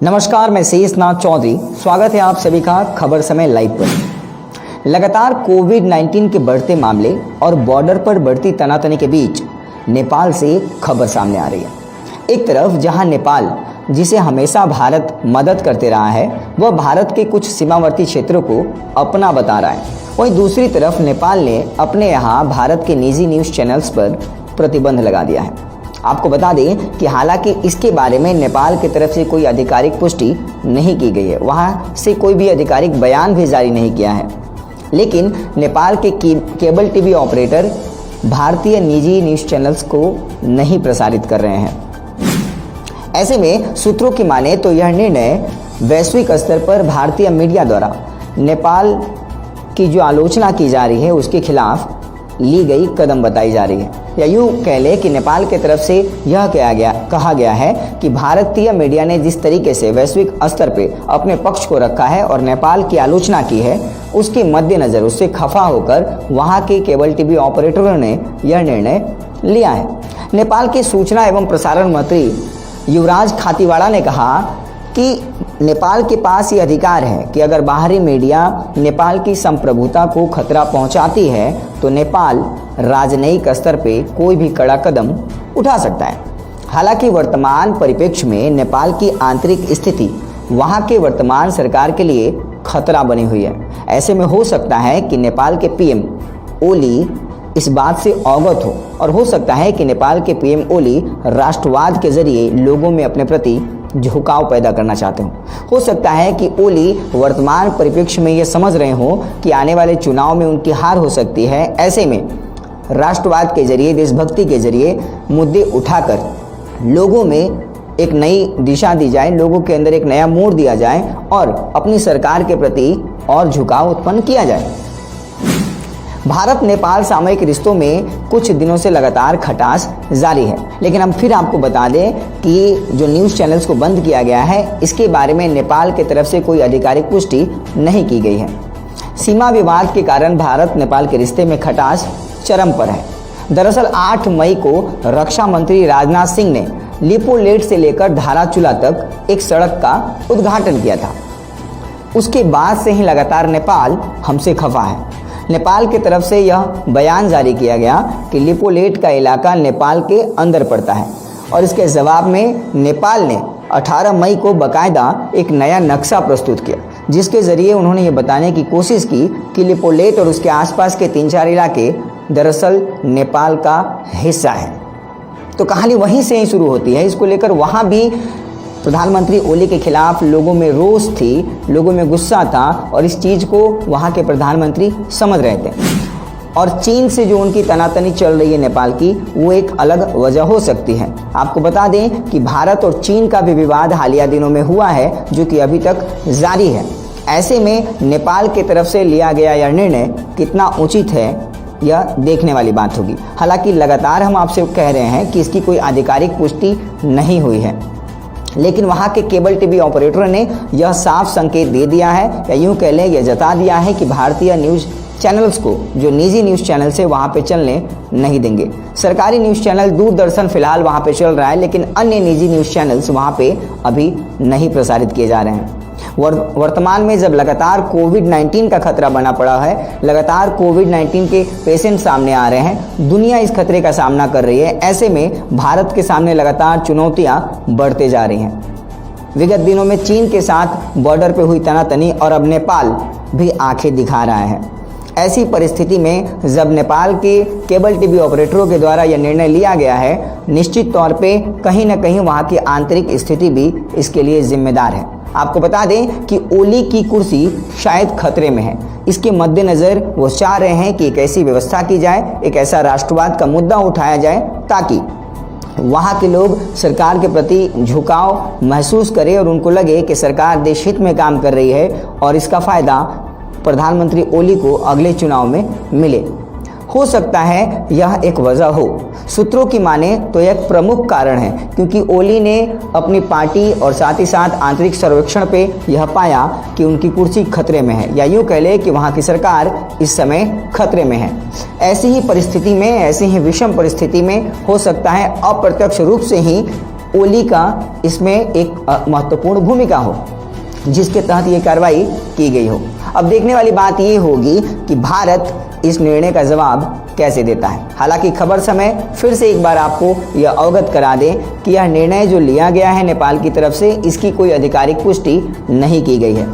नमस्कार, मैं शेषनाथ चौधरी। स्वागत है आप सभी का खबर समय लाइव पर। लगातार कोविड-19 के बढ़ते मामले और बॉर्डर पर बढ़ती तनातनी के बीच नेपाल से खबर सामने आ रही है। एक तरफ जहां नेपाल, जिसे हमेशा भारत मदद करते रहा है, वह भारत के कुछ सीमावर्ती क्षेत्रों को अपना बता रहा है, वहीं दूसरी तरफ नेपाल ने अपने यहाँ भारत के निजी न्यूज़ चैनल्स पर प्रतिबंध लगा दिया है। आपको बता दें कि हालांकि इसके बारे में नेपाल की तरफ से कोई आधिकारिक पुष्टि नहीं की गई है, वहां से कोई भी आधिकारिक बयान भी जारी नहीं किया है, लेकिन नेपाल के केबल टीवी ऑपरेटर भारतीय निजी न्यूज़ चैनल्स को नहीं प्रसारित कर रहे हैं। ऐसे में सूत्रों की माने तो यह निर्णय वैश्विक स्तर पर भारतीय मीडिया द्वारा नेपाल की जो आलोचना की जा रही है उसके खिलाफ ली गई कदम बताई जा रही है। या यूँ कह ले कि नेपाल की तरफ से यह कहा गया है कि भारतीय मीडिया ने जिस तरीके से वैश्विक स्तर पे अपने पक्ष को रखा है और नेपाल की आलोचना की है, उसके मद्देनज़र उससे खफा होकर वहाँ के केबल टीवी ऑपरेटरों ने यह निर्णय लिया है। नेपाल के सूचना एवं प्रसारण मंत्री युवराज खातीवाड़ा ने कहा कि नेपाल के पास ये अधिकार है कि अगर बाहरी मीडिया नेपाल की संप्रभुता को खतरा पहुंचाती है तो नेपाल राजनयिक स्तर पे कोई भी कड़ा कदम उठा सकता है। हालांकि वर्तमान परिप्रेक्ष्य में नेपाल की आंतरिक स्थिति वहां के वर्तमान सरकार के लिए खतरा बनी हुई है। ऐसे में हो सकता है कि नेपाल के पीएम ओली इस बात से अवगत हो और हो सकता है कि नेपाल के पीएम ओली राष्ट्रवाद के जरिए लोगों में अपने प्रति झुकाव पैदा करना चाहते हो सकता है कि ओली वर्तमान परिप्रेक्ष्य में ये समझ रहे हो कि आने वाले चुनाव में उनकी हार हो सकती है। ऐसे में राष्ट्रवाद के जरिए, देशभक्ति के जरिए मुद्दे उठाकर लोगों में एक नई दिशा दी जाए, लोगों के अंदर एक नया मोड़ दिया जाए और अपनी सरकार के प्रति और झुकाव उत्पन्न किया जाए। भारत नेपाल सामयिक रिश्तों में कुछ दिनों से लगातार खटास जारी है, लेकिन हम फिर आपको बता दें कि जो न्यूज़ चैनल्स को बंद किया गया है, इसके बारे में नेपाल की तरफ से कोई आधिकारिक पुष्टि नहीं की गई है। सीमा विवाद के कारण भारत नेपाल के रिश्ते में खटास चरम पर है। दरअसल 8 मई को रक्षा मंत्री राजनाथ सिंह ने लिपोलेट से लेकर धाराचूला तक एक सड़क का उद्घाटन किया था। उसके बाद से ही लगातार नेपाल हमसे खफा है। नेपाल की तरफ से यह बयान जारी किया गया कि लिपोलेट का इलाका नेपाल के अंदर पड़ता है और इसके जवाब में नेपाल ने 18 मई को बाकायदा एक नया नक्शा प्रस्तुत किया, जिसके ज़रिए उन्होंने ये बताने की कोशिश की कि लिपोलेट और उसके आसपास के 3-4 इलाके दरअसल नेपाल का हिस्सा है। तो कहानी वहीं से ही शुरू होती है। इसको लेकर वहाँ भी प्रधानमंत्री ओली के खिलाफ लोगों में रोष थी, लोगों में गुस्सा था और इस चीज़ को वहाँ के प्रधानमंत्री समझ रहे थे। और चीन से जो उनकी तनातनी चल रही है नेपाल की, वो एक अलग वजह हो सकती है। आपको बता दें कि भारत और चीन का भी विवाद हालिया दिनों में हुआ है, जो कि अभी तक जारी है। ऐसे में नेपाल की तरफ से लिया गया यह निर्णय कितना उचित है, यह देखने वाली बात होगी। हालांकि लगातार हम आपसे कह रहे हैं कि इसकी कोई आधिकारिक पुष्टि नहीं हुई है, लेकिन वहाँ के केबल टीवी ऑपरेटरों ने यह साफ संकेत दे दिया है, या यूँ कह लें यह जता दिया है कि भारतीय न्यूज़ चैनल्स को, जो निजी न्यूज़ चैनल से वहाँ पे चलने नहीं देंगे। सरकारी न्यूज़ चैनल दूरदर्शन फिलहाल वहाँ पे चल रहा है, लेकिन अन्य निजी न्यूज़ चैनल्स वहाँ पे अभी नहीं प्रसारित किए जा रहे हैं। वर्तमान में जब लगातार कोविड-19 का खतरा बना पड़ा है, लगातार कोविड-19 के पेशेंट सामने आ रहे हैं, दुनिया इस खतरे का सामना कर रही है। ऐसे में भारत के सामने लगातार चुनौतियां बढ़ते जा रही हैं। विगत दिनों में चीन के साथ बॉर्डर पे हुई तनातनी और अब नेपाल भी आंखें दिखा रहा है। ऐसी परिस्थिति में जब नेपाल के केबल टीवी ऑपरेटरों के द्वारा यह निर्णय लिया गया है, निश्चित तौर पे कहीं ना कहीं वहाँ की आंतरिक स्थिति भी इसके लिए जिम्मेदार है। आपको बता दें कि ओली की कुर्सी शायद खतरे में है। इसके मद्देनज़र वो चाह रहे हैं कि एक ऐसी व्यवस्था की जाए, एक ऐसा राष्ट्रवाद का मुद्दा उठाया जाए ताकि वहाँ के लोग सरकार के प्रति झुकाव महसूस करें और उनको लगे कि सरकार देश हित में काम कर रही है और इसका फ़ायदा प्रधानमंत्री ओली को अगले चुनाव में मिले। हो सकता है यह एक वजह हो। सूत्रों की माने तो यह एक प्रमुख कारण है, क्योंकि ओली ने अपनी पार्टी और साथ ही साथ आंतरिक सर्वेक्षण पे यह पाया कि उनकी कुर्सी खतरे में है, या यूँ कह ले कि वहाँ की सरकार इस समय खतरे में है। ऐसी ही परिस्थिति में, ऐसी ही विषम परिस्थिति में हो सकता है अप्रत्यक्ष रूप से ही ओली का इसमें एक महत्वपूर्ण भूमिका हो, जिसके तहत ये कार्रवाई की गई हो। अब देखने वाली बात ये होगी कि भारत इस निर्णय का जवाब कैसे देता है। हालांकि खबर समय फिर से एक बार आपको यह अवगत करा दें कि यह निर्णय जो लिया गया है नेपाल की तरफ से, इसकी कोई आधिकारिक पुष्टि नहीं की गई है।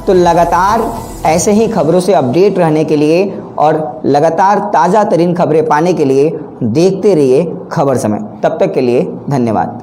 तो लगातार ऐसे ही खबरों से अपडेट रहने के लिए और लगातार ताज़ा तरीन खबरें पाने के लिए देखते रहिए खबर समय। तब तक के लिए धन्यवाद।